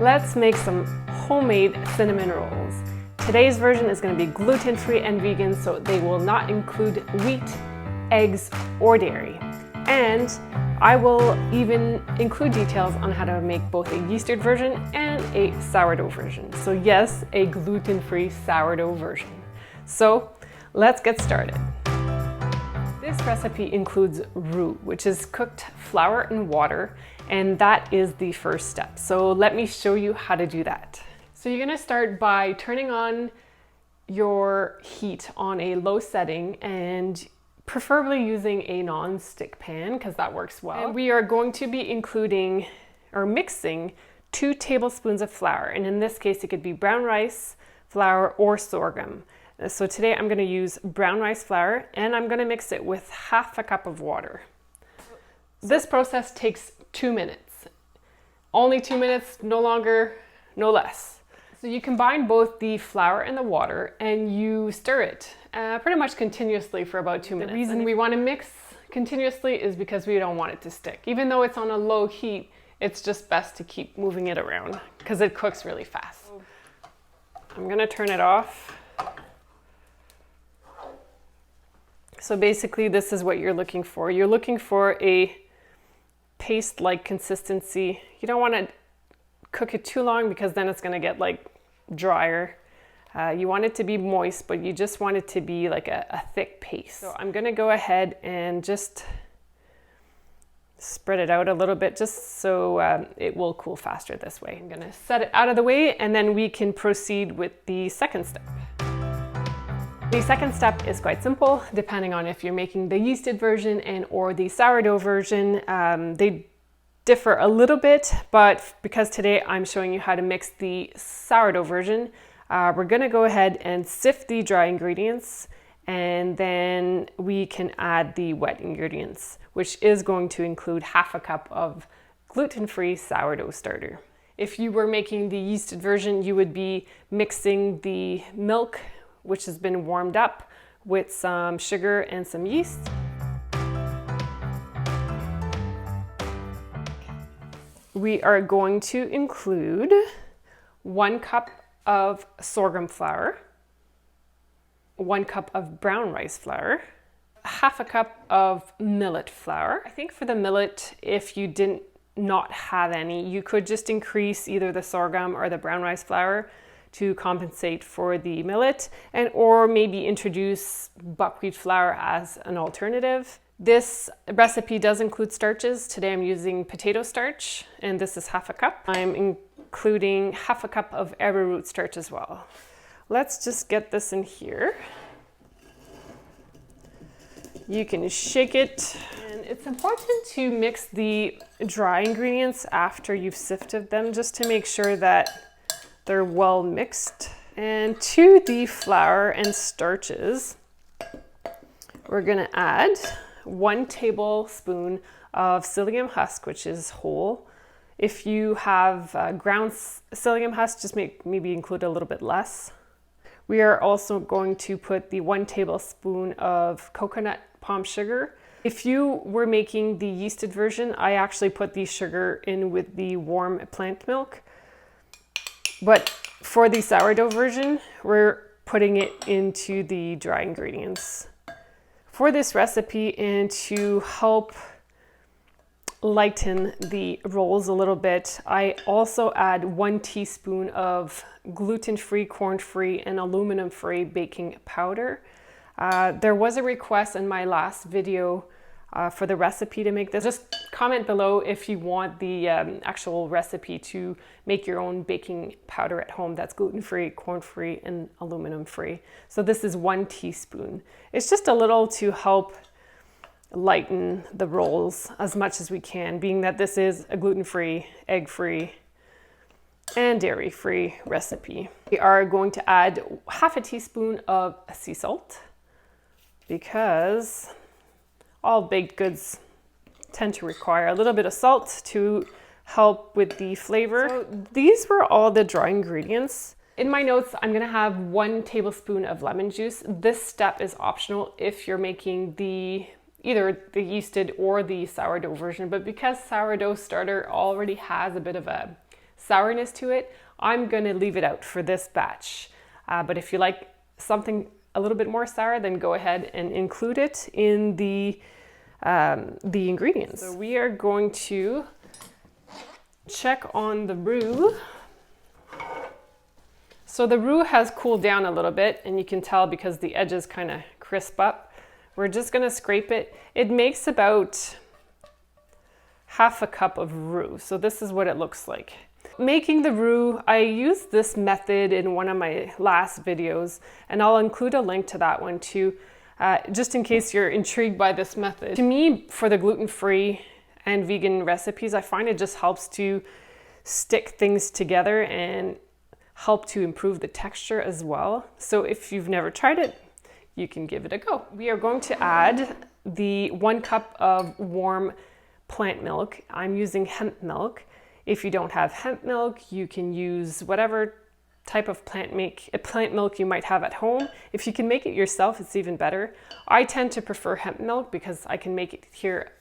Let's make some homemade cinnamon rolls. Today's version is going to be gluten-free and vegan, so they will not include wheat, eggs, or dairy. And I will even include details on how to make both a yeasted version and a sourdough version. So yes, a gluten-free sourdough version. So let's get started. This recipe includes roux, which is cooked flour and water, and that is the first step. So let me show you how to do that. So you're gonna start by turning on your heat on a low setting and preferably using a non-stick pan because that works well. And we are going to be including or mixing 2 tablespoons of flour. And in this case, it could be brown rice flour or sorghum. So today I'm going to use brown rice flour and I'm going to mix it with half a cup of water. This process takes 2 minutes. Only 2 minutes, no longer, no less. So you combine both the flour and the water and you stir it pretty much continuously for about 2 minutes. The reason we want to mix continuously is because we don't want it to stick. Even though it's on a low heat, it's just best to keep moving it around because it cooks really fast. I'm going to turn it off. So basically this is what you're looking for. You're looking for a paste-like consistency. You don't want to cook it too long because then it's going to get like drier. You want it to be moist, but you just want it to be like a thick paste. So I'm going to go ahead and just spread it out a little bit just so it will cool faster this way. I'm going to set it out of the way and then we can proceed with the second step. The second step is quite simple, depending on if you're making the yeasted version and or the sourdough version. They differ a little bit, but because today I'm showing you how to mix the sourdough version, we're gonna go ahead and sift the dry ingredients and then we can add the wet ingredients, which is going to include half a cup of gluten-free sourdough starter. If you were making the yeasted version, you would be mixing the milk, which has been warmed up, with some sugar and some yeast. We are going to include 1 cup of sorghum flour, 1 cup of brown rice flour, half a cup of millet flour. I think for the millet, if you didn't not have any, you could just increase either the sorghum or the brown rice flour to compensate for the millet, and or maybe introduce buckwheat flour as an alternative. This recipe does include starches. Today I'm using potato starch, and this is half a cup. I'm including half a cup of arrowroot starch as well. Let's just get this in here. You can shake it. And it's important to mix the dry ingredients after you've sifted them, just to make sure that they're well mixed. And to the flour and starches, we're gonna add 1 tablespoon of psyllium husk, which is whole. If you have ground psyllium husk, just maybe include a little bit less. We are also going to put the 1 tablespoon of coconut palm sugar. If you were making the yeasted version, I actually put the sugar in with the warm plant milk. But for the sourdough version, we're putting it into the dry ingredients. For this recipe and to help lighten the rolls a little bit, I also add 1 teaspoon of gluten-free, corn-free, and aluminum-free baking powder. There was a request in my last video for the recipe to make this. Just comment below if you want the actual recipe to make your own baking powder at home that's gluten-free, corn-free, and aluminum-free. So this is 1 teaspoon. It's just a little to help lighten the rolls as much as we can, being that this is a gluten-free, egg-free, and dairy-free recipe. We are going to add half a teaspoon of sea salt because all baked goods tend to require a little bit of salt to help with the flavor. So these were all the dry ingredients. In my notes, I'm gonna have 1 tablespoon of lemon juice. This step is optional if you're making either the yeasted or the sourdough version, but because sourdough starter already has a bit of a sourness to it, I'm gonna leave it out for this batch. But if you like something a little bit more sour, then go ahead and include it in the ingredients. So we are going to check on the roux. So the roux has cooled down a little bit, and you can tell because the edges kind of crisp up. We're just gonna scrape it. It makes about half a cup of roux. So this is what it looks like. Making the roux, I used this method in one of my last videos, and I'll include a link to that one too, just in case you're intrigued by this method. To me, for the gluten-free and vegan recipes, I find it just helps to stick things together and help to improve the texture as well. So if you've never tried it, you can give it a go. We are going to add the 1 cup of warm plant milk. I'm using hemp milk. If you don't have hemp milk, you can use whatever type of plant milk you might have at home. If you can make it yourself, it's even better. I tend to prefer hemp milk because I can make it here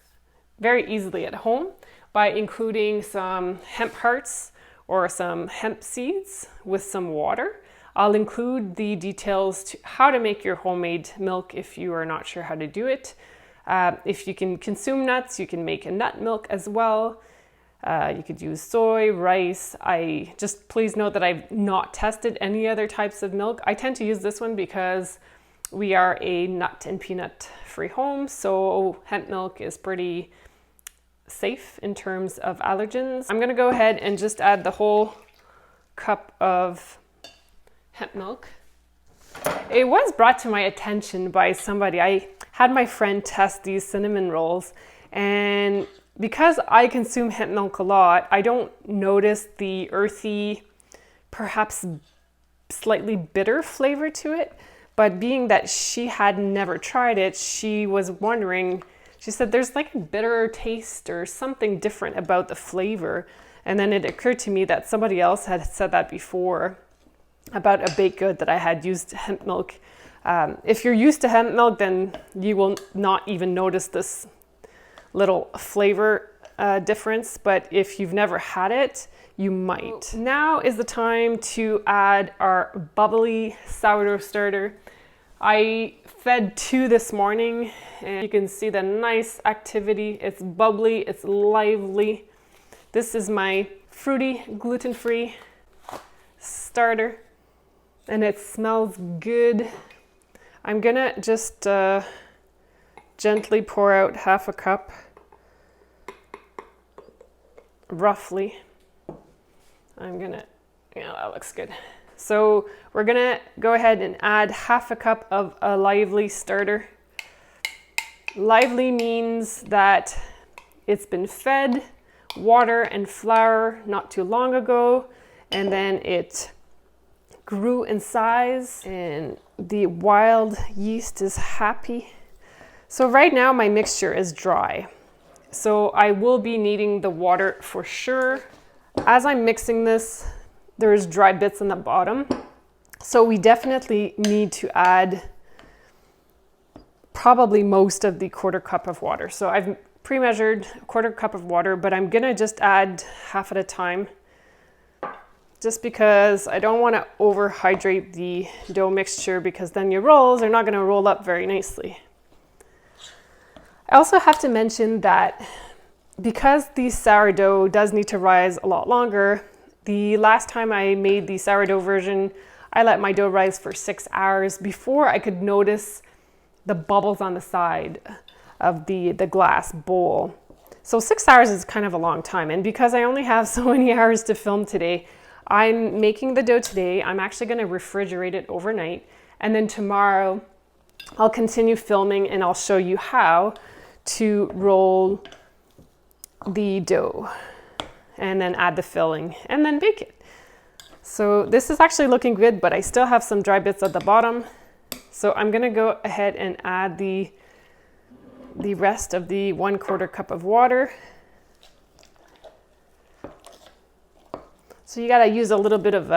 very easily at home by including some hemp hearts or some hemp seeds with some water. I'll include the details to how to make your homemade milk if you are not sure how to do it. If you can consume nuts, you can make a nut milk as well. You could use soy, rice. Please note that I've not tested any other types of milk. I tend to use this one because we are a nut and peanut free home, so hemp milk is pretty safe in terms of allergens. I'm gonna go ahead and just add the whole cup of hemp milk. It was brought to my attention by somebody. I had my friend test these cinnamon rolls, and because I consume hemp milk a lot, I don't notice the earthy, perhaps slightly bitter flavor to it. But being that she had never tried it, she was wondering, she said there's like a bitter taste or something different about the flavor. And then it occurred to me that somebody else had said that before about a baked good that I had used hemp milk. If you're used to hemp milk, then you will not even notice this little flavor difference. But if you've never had it, you might. Now is the time to add our bubbly sourdough starter. I fed 2 this morning, and you can see the nice activity. It's bubbly, it's lively. This is my fruity gluten-free starter, and it smells good. I'm gonna just gently pour out half a cup, roughly. Yeah, that looks good. So we're gonna go ahead and add half a cup of a lively starter. Lively means that it's been fed water and flour not too long ago, and then it grew in size and the wild yeast is happy. So right now my mixture is dry, so I will be needing the water for sure. As I'm mixing this, there's dry bits on the bottom, so we definitely need to add probably most of the 1/4 cup of water. So I've pre-measured 1/4 cup of water, but I'm gonna just add half at a time, just because I don't want to overhydrate the dough mixture, because then your rolls are not going to roll up very nicely. I also have to mention that because the sourdough does need to rise a lot longer, the last time I made the sourdough version, I let my dough rise for 6 hours before I could notice the bubbles on the side of the glass bowl. So 6 hours is kind of a long time, and because I only have so many hours to film today, I'm making the dough today. I'm actually going to refrigerate it overnight, and then tomorrow I'll continue filming and I'll show you how to roll the dough and then add the filling and then bake it. So this is actually looking good, but I still have some dry bits at the bottom. So I'm going to go ahead and add the rest of the 1/4 cup of water. So you gotta use a little bit of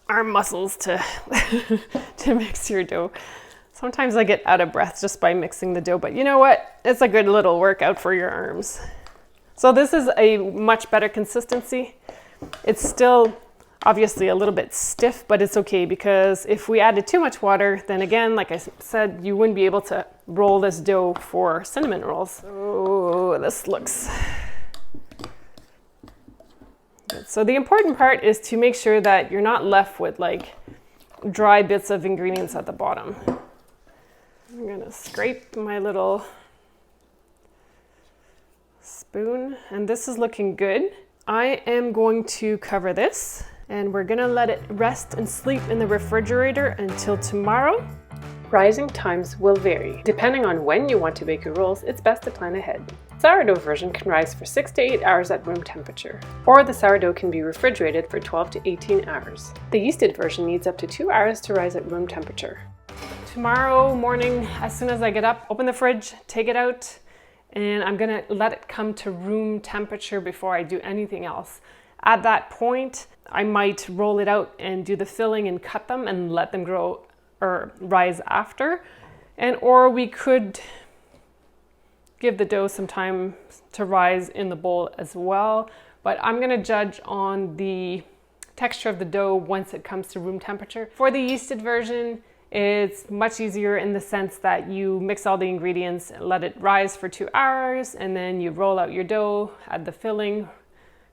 arm muscles to to mix your dough. Sometimes I get out of breath just by mixing the dough, but you know what? It's a good little workout for your arms. So this is a much better consistency. It's still obviously a little bit stiff, but it's okay because if we added too much water, then again, like I said, you wouldn't be able to roll this dough for cinnamon rolls. Oh, this looks good. So the important part is to make sure that you're not left with like dry bits of ingredients at the bottom. I'm gonna scrape my little spoon, and this is looking good. I am going to cover this, and we're gonna let it rest and sleep in the refrigerator until tomorrow. Rising times will vary. Depending on when you want to bake your rolls, it's best to plan ahead. Sourdough version can rise for 6 to 8 hours at room temperature, or the sourdough can be refrigerated for 12 to 18 hours. The yeasted version needs up to 2 hours to rise at room temperature. Tomorrow morning, as soon as I get up, open the fridge, take it out, and I'm gonna let it come to room temperature before I do anything else. At that point, I might roll it out and do the filling and cut them and let them grow or rise after. Or we could give the dough some time to rise in the bowl as well. But I'm gonna judge on the texture of the dough once it comes to room temperature. For the yeasted version, it's much easier in the sense that you mix all the ingredients, let it rise for 2 hours, and then you roll out your dough, add the filling,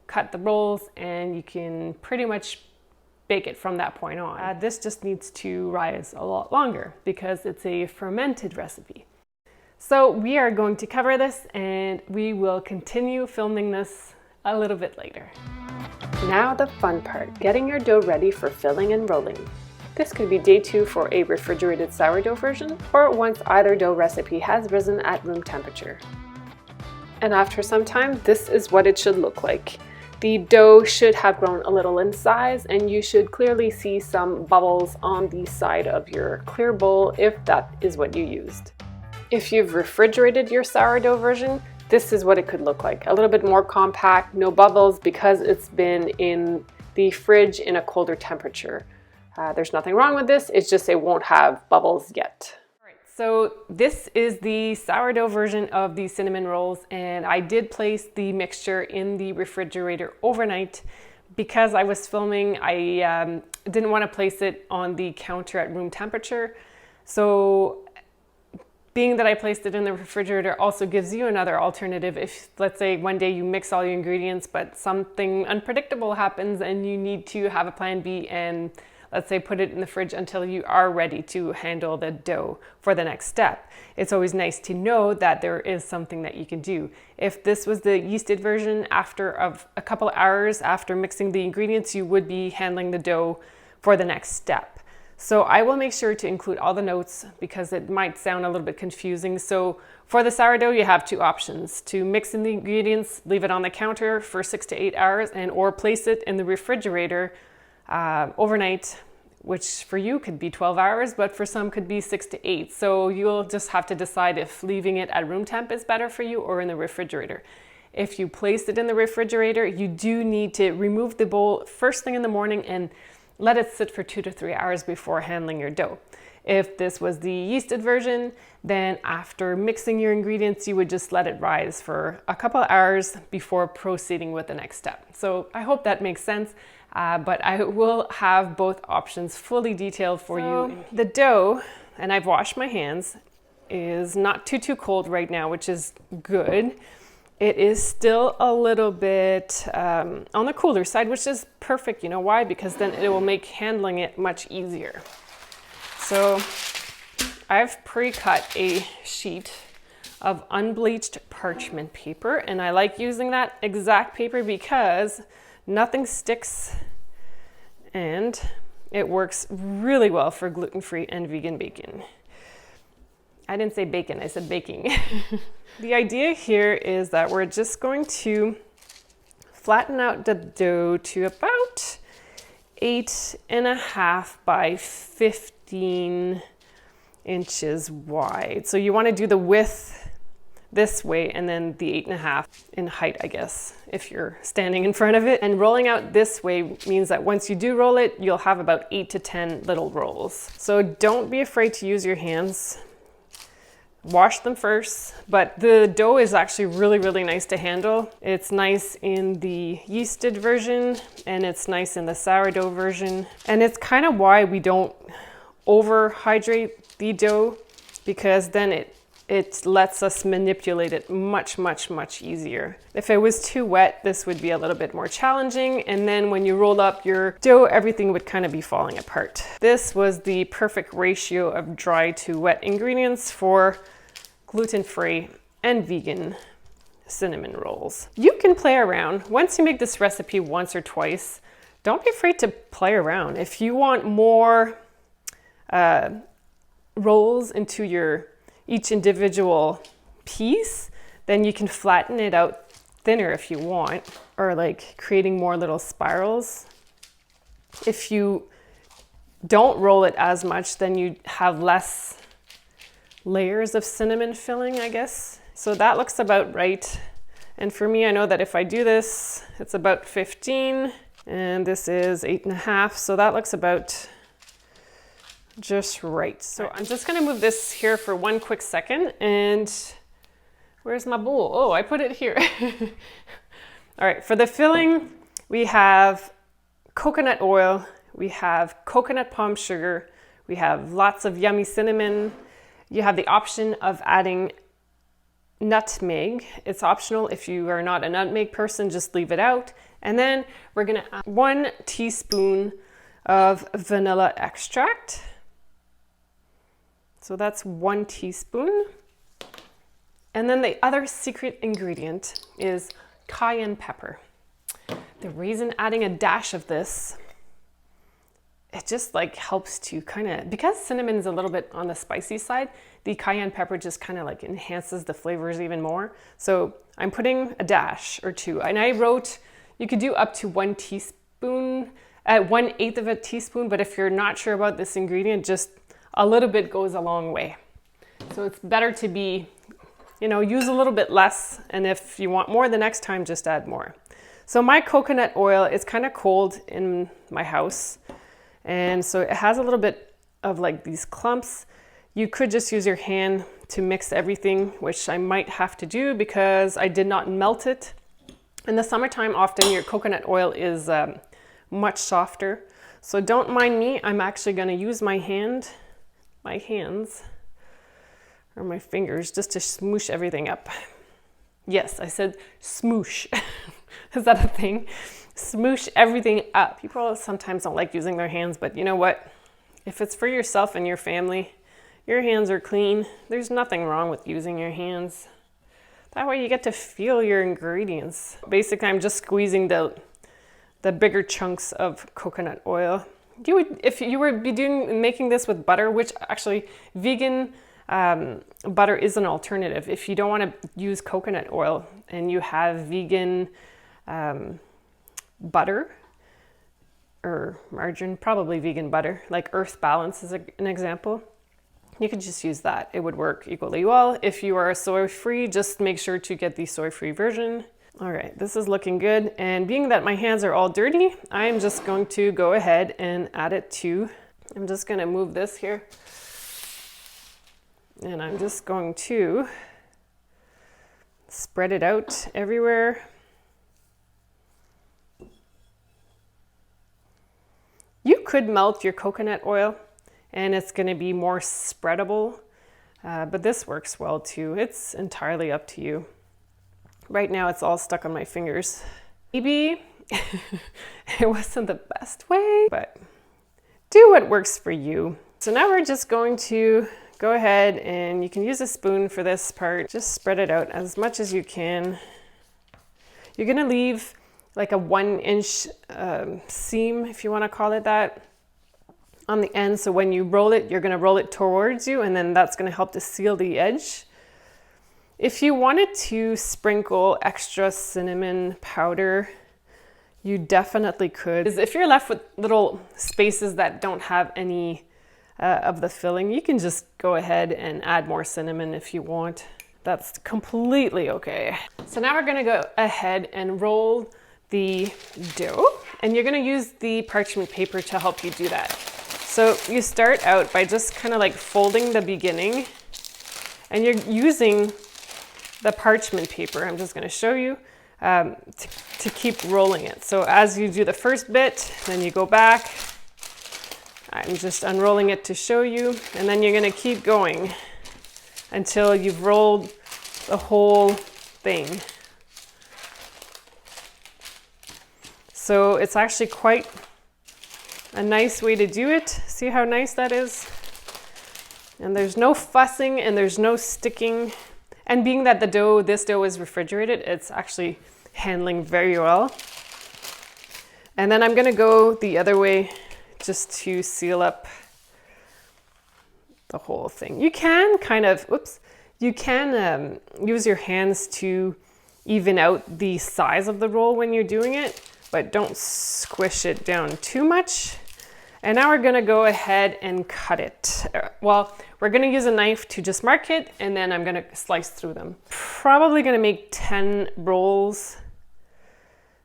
cut the rolls, and you can pretty much bake it from that point on. This just needs to rise a lot longer because it's a fermented recipe. So we are going to cover this, and we will continue filming this a little bit later. Now the fun part, getting your dough ready for filling and rolling. This could be day 2 for a refrigerated sourdough version, or once either dough recipe has risen at room temperature. And after some time, this is what it should look like. The dough should have grown a little in size, and you should clearly see some bubbles on the side of your clear bowl if that is what you used. If you've refrigerated your sourdough version, this is what it could look like. A little bit more compact, no bubbles because it's been in the fridge in a colder temperature. There's nothing wrong with this, it's just it won't have bubbles yet. All right, so this is the sourdough version of the cinnamon rolls, and I did place the mixture in the refrigerator overnight. Because I was filming, I didn't want to place it on the counter at room temperature. So being that I placed it in the refrigerator also gives you another alternative. If, let's say, one day you mix all your ingredients, but something unpredictable happens and you need to have a plan B and let's say put it in the fridge until you are ready to handle the dough for the next step. It's always nice to know that there is something that you can do. If this was the yeasted version, after a couple hours after mixing the ingredients, you would be handling the dough for the next step. So I will make sure to include all the notes because it might sound a little bit confusing. So for the sourdough, you have 2 options: to mix in the ingredients, leave it on the counter for 6 to 8 hours, or place it in the refrigerator overnight, which for you could be 12 hours, but for some could be 6 to 8. So you'll just have to decide if leaving it at room temp is better for you or in the refrigerator. If you place it in the refrigerator, you do need to remove the bowl first thing in the morning and let it sit for 2 to 3 hours before handling your dough. If this was the yeasted version, then after mixing your ingredients, you would just let it rise for a couple of hours before proceeding with the next step. So I hope that makes sense, but I will have both options fully detailed for you. The dough, and I've washed my hands, is not too cold right now, which is good. It is still a little bit on the cooler side, which is perfect. You know why? Because then it will make handling it much easier. So I've pre-cut a sheet of unbleached parchment paper, and I like using that exact paper because nothing sticks and it works really well for gluten-free and vegan bacon. I didn't say bacon, I said baking. The idea here is that we're just going to flatten out the dough to about 8.5 by 15 inches wide. So you want to do the width this way and then the 8.5 in height, I guess, if you're standing in front of it. And rolling out this way means that once you do roll it, you'll have about 8 to 10 little rolls. So don't be afraid to use your hands wash them first, but the dough is actually really, really nice to handle. It's nice in the yeasted version and it's nice in the sourdough version. And it's kind of why we don't overhydrate the dough, because then it lets us manipulate it much, much, much easier. If it was too wet, this would be a little bit more challenging. And then when you roll up your dough, everything would kind of be falling apart. This was the perfect ratio of dry to wet ingredients for gluten-free and vegan cinnamon rolls. You can play around. Once you make this recipe once or twice, don't be afraid to play around. If you want more rolls into each individual piece, then you can flatten it out thinner if you want, or like creating more little spirals. If you don't roll it as much, then you have less layers of cinnamon filling, I guess. So that looks about right. And for me, I know that if I do this, it's about 15, and this is 8.5. So that looks about just right. So I'm just gonna move this here for one quick second. And where's my bowl? Oh, I put it here. All right, for the filling, we have coconut oil, we have coconut palm sugar, we have lots of yummy cinnamon. You have the option of adding nutmeg. It's optional. If you are not a nutmeg person, just leave it out. And then we're gonna add 1 teaspoon of vanilla extract. So that's 1 teaspoon. And then the other secret ingredient is cayenne pepper. The reason adding a dash of this, it just like helps to kind of, because cinnamon is a little bit on the spicy side, the cayenne pepper just kind of like enhances the flavors even more. So I'm putting a dash or 2, and I wrote, you could do up to 1 teaspoon, 1/8 of a teaspoon, but if you're not sure about this ingredient, just a little bit goes a long way. So it's better to be, use a little bit less, and if you want more the next time, just add more. So my coconut oil is kind of cold in my house, and so it has a little bit of like these clumps. You could just use your hand to mix everything, which I might have to do because I did not melt it. In the summertime, often your coconut oil is much softer. So don't mind me, I'm actually gonna use my hands, or my fingers, just to smoosh everything up. Yes, I said smoosh. Is that a thing? Smoosh everything up. People sometimes don't like using their hands, but you know what? If it's for yourself and your family, your hands are clean. There's nothing wrong with using your hands. That way you get to feel your ingredients. Basically, I'm just squeezing the bigger chunks of coconut oil. You would, if you were making this with butter, which actually vegan butter is an alternative. If you don't want to use coconut oil and you have vegan butter or margarine, probably vegan butter, like Earth Balance is an example, you could just use that. It would work equally well. If you are soy-free, just make sure to get the soy-free version. All right, this is looking good. And being that my hands are all dirty, I am just going to go ahead and add it to, I'm just gonna move this here. And I'm just going to spread it out everywhere. You could melt your coconut oil and it's going to be more spreadable, but this works well too. It's entirely up to you. Right now it's all stuck on my fingers. Maybe it wasn't the best way, but do what works for you. So now we're just going to go ahead, and you can use a spoon for this part. Just spread it out as much as you can. You're gonna leave like a 1-inch seam, if you wanna call it that, on the end. So when you roll it, you're gonna roll it towards you, and then that's gonna help to seal the edge. If you wanted to sprinkle extra cinnamon powder, you definitely could. If you're left with little spaces that don't have any of the filling, you can just go ahead and add more cinnamon if you want. That's completely okay. So now we're gonna go ahead and roll the dough, and you're gonna use the parchment paper to help you do that. So you start out by just kind of like folding the beginning, And you're using the parchment paper, I'm just going to show you, to keep rolling it. So as you do the first bit, then you go back. I'm just unrolling it to show you, and then you're going to keep going until you've rolled the whole thing. So it's actually quite a nice way to do it. See how nice that is? And there's no fussing and there's no sticking. And being that this dough is refrigerated, it's actually handling very well. And then I'm gonna go the other way just to seal up the whole thing. You can kind of, use your hands to even out the size of the roll when you're doing it, but don't squish it down too much. And now we're gonna go ahead and cut it. Well, we're gonna use a knife to just mark it, and then I'm gonna slice through them. Probably gonna make 10 rolls,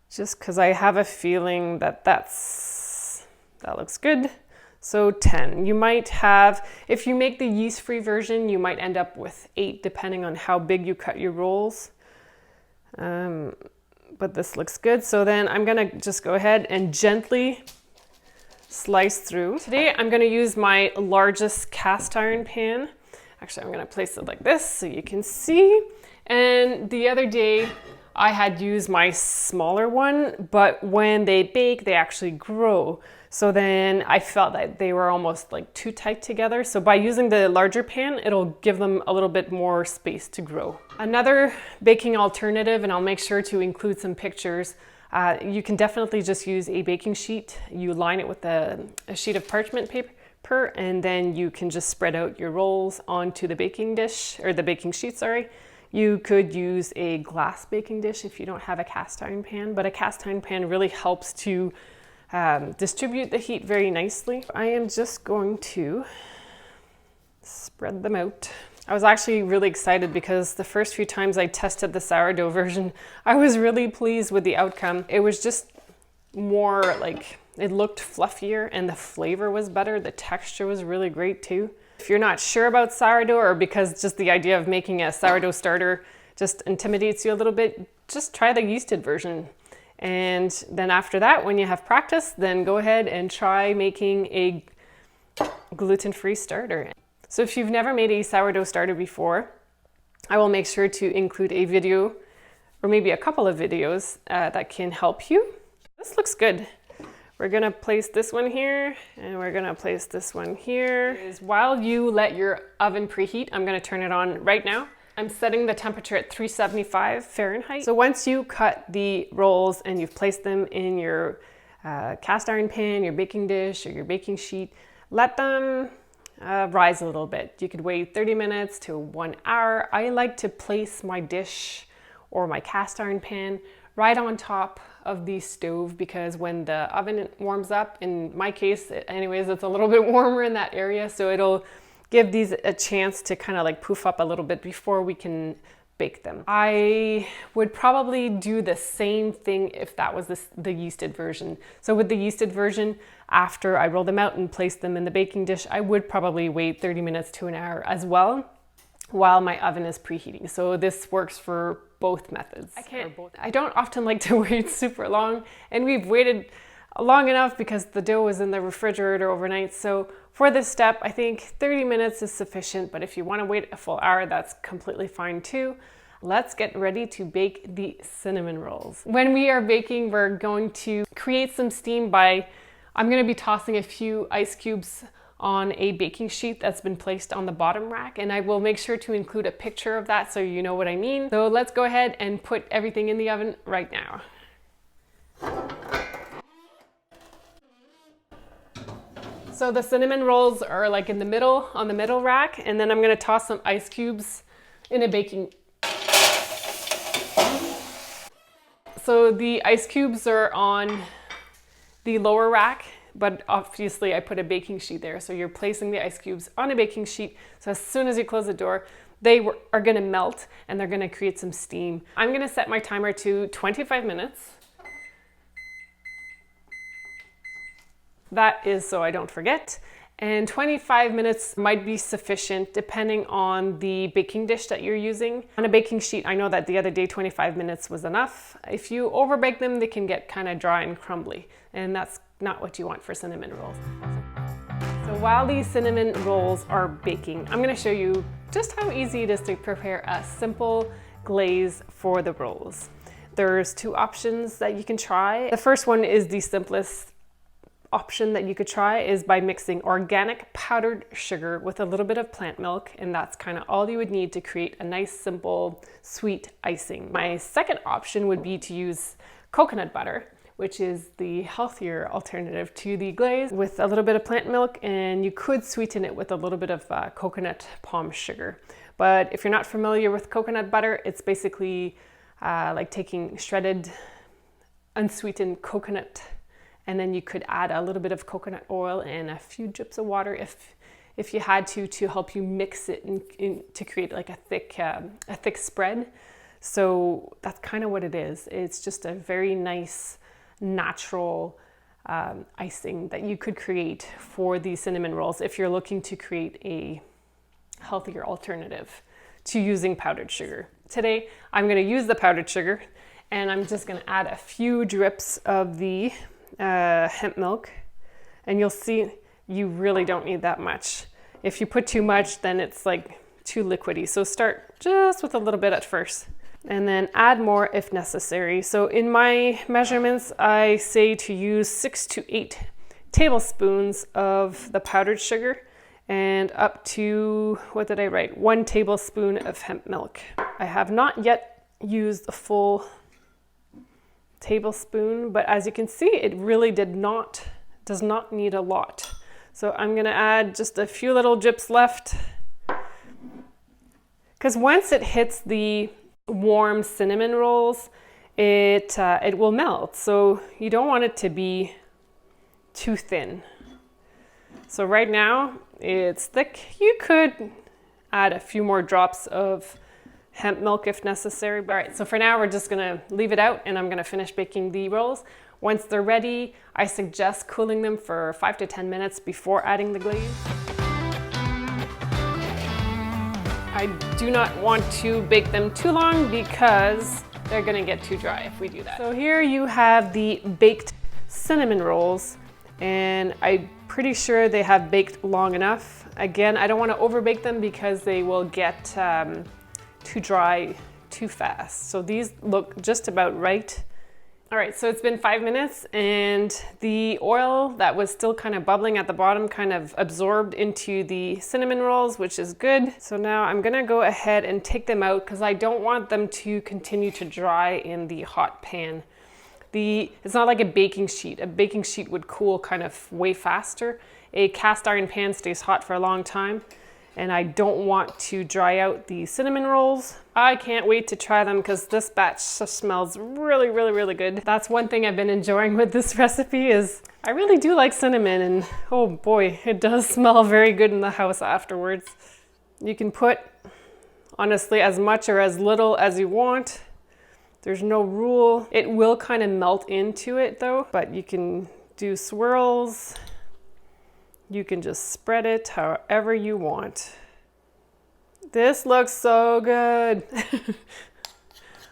just because I have a feeling that that looks good. So 10. You might have, if you make the yeast-free version, you might end up with 8, depending on how big you cut your rolls. But this looks good. So then I'm gonna just go ahead and gently slice through. Today I'm going to use my largest cast iron pan. Actually, I'm going to place it like this so you can see. And the other day I had used my smaller one, but when they bake, they actually grow. So then I felt that they were almost like too tight together. So by using the larger pan, it'll give them a little bit more space to grow. Another baking alternative, and I'll make sure to include some pictures, you can definitely just use a baking sheet. You line it with a sheet of parchment paper, and then you can just spread out your rolls onto the baking dish, or the baking sheet, sorry. You could use a glass baking dish if you don't have a cast iron pan, but a cast iron pan really helps to distribute the heat very nicely. I am just going to spread them out. I was actually really excited because the first few times I tested the sourdough version, I was really pleased with the outcome. It was just more like, it looked fluffier and the flavor was better. The texture was really great too. If you're not sure about sourdough, or because just the idea of making a sourdough starter just intimidates you a little bit, just try the yeasted version. And then after that, when you have practice, then go ahead and try making a gluten-free starter. So if you've never made a sourdough starter before, I will make sure to include a video, or maybe a couple of videos that can help you. This looks good. We're gonna place this one here, and we're gonna place this one here. While you let your oven preheat, I'm gonna turn it on right now. I'm setting the temperature at 375 Fahrenheit. So once you cut the rolls and you've placed them in your cast iron pan, your baking dish, or your baking sheet, let them rise a little bit. You could wait 30 minutes to 1 hour. I like to place my dish or my cast iron pan right on top of the stove, because when the oven warms up, in my case anyways, it's a little bit warmer in that area, so it'll give these a chance to kind of like poof up a little bit before we can bake them. I would probably do the same thing if that was the yeasted version. So with the yeasted version, after I roll them out and place them in the baking dish, I would probably wait 30 minutes to an hour as well while my oven is preheating. So this works for both methods. I don't often like to wait super long, and we've waited long enough because the dough was in the refrigerator overnight. So for this step, I think 30 minutes is sufficient, but if you want to wait a full hour, that's completely fine too. Let's get ready to bake the cinnamon rolls. When we are baking, we're going to create some steam I'm going to be tossing a few ice cubes on a baking sheet that's been placed on the bottom rack, and I will make sure to include a picture of that so you know what I mean. So let's go ahead and put everything in the oven right now. So the cinnamon rolls are like in the middle, on the middle rack, and then I'm going to toss some ice cubes in a baking. So the ice cubes are on the lower rack, but obviously I put a baking sheet there. So you're placing the ice cubes on a baking sheet. So as soon as you close the door, they are gonna melt and they're gonna create some steam. I'm gonna set my timer to 25 minutes. That is so I don't forget. And 25 minutes might be sufficient depending on the baking dish that you're using. On a baking sheet, I know that the other day 25 minutes was enough. If you overbake them, they can get kind of dry and crumbly, and that's not what you want for cinnamon rolls. So while these cinnamon rolls are baking, I'm going to show you just how easy it is to prepare a simple glaze for the rolls. There's two options that you can try. The first one is the simplest option that you could try, is by mixing organic powdered sugar with a little bit of plant milk, and that's kind of all you would need to create a nice simple sweet icing. My second option would be to use coconut butter, which is the healthier alternative to the glaze, with a little bit of plant milk, and you could sweeten it with a little bit of coconut palm sugar. But if you're not familiar with coconut butter, it's basically like taking shredded unsweetened coconut, and then you could add a little bit of coconut oil and a few drips of water if you had to help you mix it to create like a thick spread. So that's kind of what it is. It's just a very nice natural icing that you could create for these cinnamon rolls if you're looking to create a healthier alternative to using powdered sugar. Today I'm going to use the powdered sugar, and I'm just going to add a few drips of the hemp milk, and you'll see you really don't need that much. If you put too much, then it's like too liquidy. So start just with a little bit at first, and then add more if necessary. So in my measurements, I say to use 6 to 8 tablespoons of the powdered sugar, and up to, what did I write? 1 tablespoon of hemp milk. I have not yet used a full tablespoon, but as you can see, it really does not need a lot. So I'm gonna add just a few little drips left, because once it hits the warm cinnamon rolls, it will melt. So you don't want it to be too thin. So right now it's thick. You could add a few more drops of hemp milk if necessary. All right, so for now we're just gonna leave it out, and I'm gonna finish baking the rolls. Once they're ready, I suggest cooling them for 5 to 10 minutes before adding the glaze. I do not want to bake them too long because they're gonna get too dry if we do that. So here you have the baked cinnamon rolls, and I'm pretty sure they have baked long enough. Again, I don't want to overbake them because they will get too dry too fast. So these look just about right. All right, so it's been 5 minutes, and the oil that was still kind of bubbling at the bottom kind of absorbed into the cinnamon rolls, which is good. So now I'm gonna go ahead and take them out because I don't want them to continue to dry in the hot pan. It's not like a baking sheet. A baking sheet would cool kind of way faster. A cast iron pan stays hot for a long time, and I don't want to dry out the cinnamon rolls. I can't wait to try them because this batch smells really, really, really good. That's one thing I've been enjoying with this recipe, is I really do like cinnamon, and oh boy, it does smell very good in the house afterwards. You can put, honestly, as much or as little as you want. There's no rule. It will kind of melt into it though, but you can do swirls. You can just spread it however you want. This looks so good.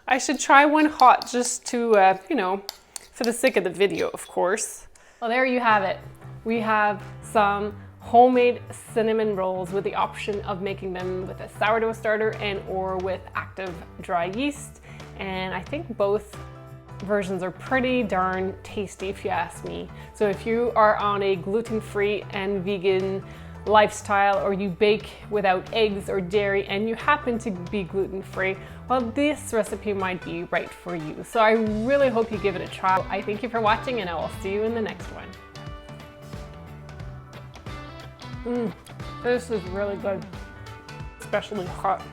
I should try one hot just to, you know, for the sake of the video, of course. Well, there you have it. We have some homemade cinnamon rolls with the option of making them with a sourdough starter and or with active dry yeast. And I think both versions are pretty darn tasty if you ask me. So if you are on a gluten-free and vegan lifestyle, or you bake without eggs or dairy and you happen to be gluten-free, well, this recipe might be right for you. So I really hope you give it a try. I thank you for watching, and I will see you in the next one. This is really good, especially hot.